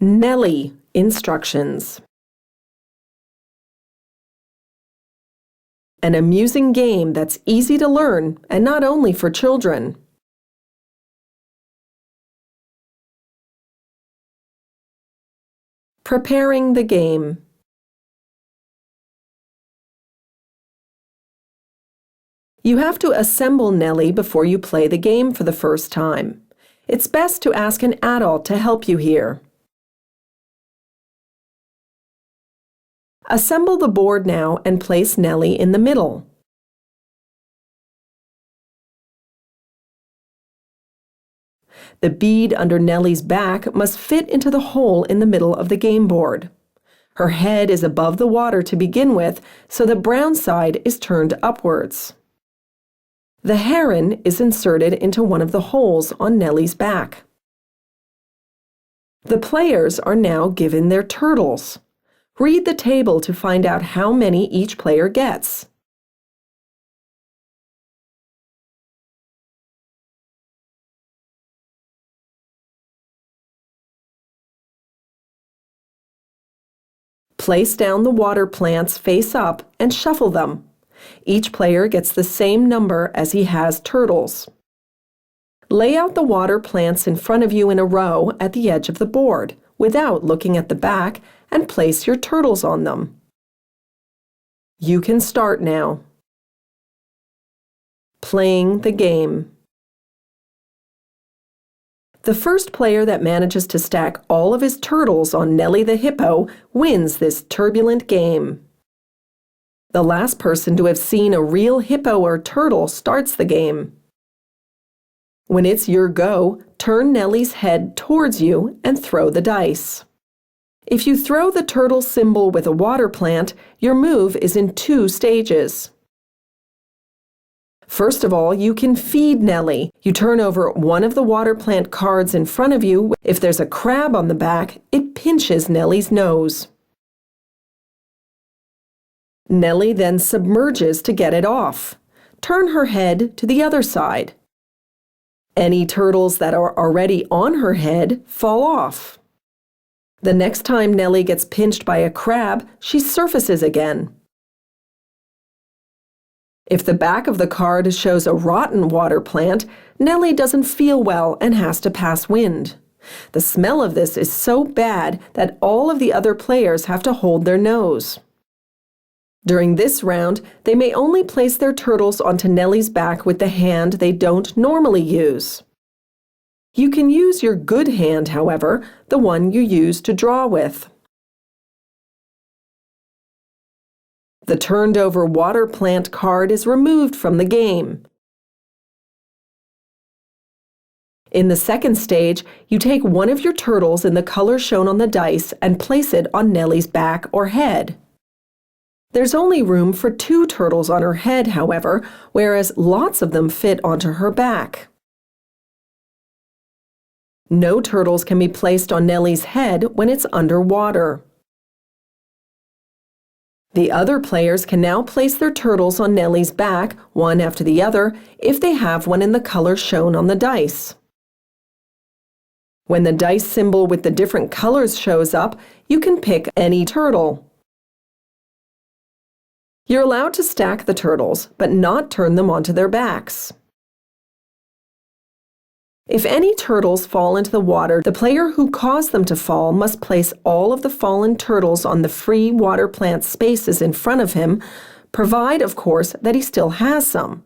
Nelly instructions. An amusing game that's easy to learn and not only for children. Preparing the game. You have to assemble Nelly before you play the game for the first time. It's best to ask an adult to help you here. Assemble the board now and place Nelly in the middle. The bead under Nelly's back must fit into the hole in the middle of the game board. Her head is above the water to begin with, so the brown side is turned upwards. The heron is inserted into one of the holes on Nelly's back. The players are now given their turtles. Read the table to find out how many each player gets. Place down the water plants face up and shuffle them. Each player gets the same number as he has turtles. Lay out the water plants in front of you in a row at the edge of the board, without looking at the back, and place your turtles on them. You can start now. Playing the game. The first player that manages to stack all of his turtles on Nelly the hippo wins this turbulent game. The last person to have seen a real hippo or turtle starts the game. When it's your go, turn Nelly's head towards you and throw the dice. If you throw the turtle symbol with a water plant, your move is in 2 stages. First of all, you can feed Nelly. You turn over one of the water plant cards in front of you. If there's a crab on the back, it pinches Nelly's nose. Nelly then submerges to get it off. Turn her head to the other side. Any turtles that are already on her head fall off. The next time Nelly gets pinched by a crab, she surfaces again. If the back of the card shows a rotten water plant, Nelly doesn't feel well and has to pass wind. The smell of this is so bad that all of the other players have to hold their nose. During this round, they may only place their turtles onto Nelly's back with the hand they don't normally use. You can use your good hand, however, the one you use to draw with. The turned-over water plant card is removed from the game. In the second stage, you take one of your turtles in the color shown on the dice and place it on Nelly's back or head. There's only room for 2 turtles on her head, however, whereas lots of them fit onto her back. No turtles can be placed on Nelly's head when it's underwater. The other players can now place their turtles on Nelly's back, one after the other, if they have one in the color shown on the dice. When the dice symbol with the different colors shows up, you can pick any turtle. You're allowed to stack the turtles, but not turn them onto their backs. If any turtles fall into the water, the player who caused them to fall must place all of the fallen turtles on the free water plant spaces in front of him, provide, of course, that he still has some.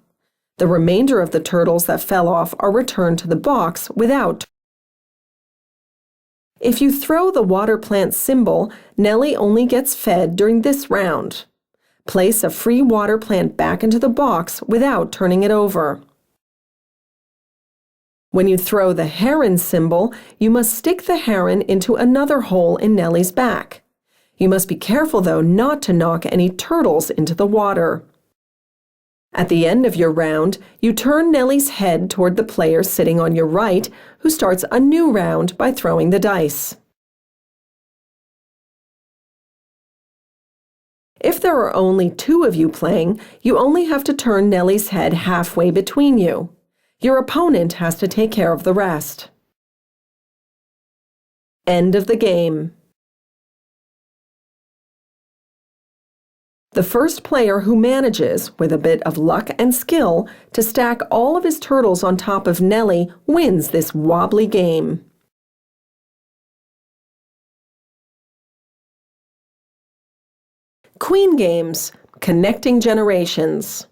The remainder of the turtles that fell off are returned to the box without. If you throw the water plant symbol, Nelly only gets fed during this round. Place a free water plant back into the box without turning it over. When you throw the heron symbol, you must stick the heron into another hole in Nelly's back. You must be careful, though, not to knock any turtles into the water. At the end of your round, you turn Nelly's head toward the player sitting on your right, who starts a new round by throwing the dice. If there are only 2 of you playing, you only have to turn Nelly's head halfway between you. Your opponent has to take care of the rest. End of the game. The first player who manages, with a bit of luck and skill, to stack all of his turtles on top of Nelly wins this wobbly game. Queen games, connecting generations.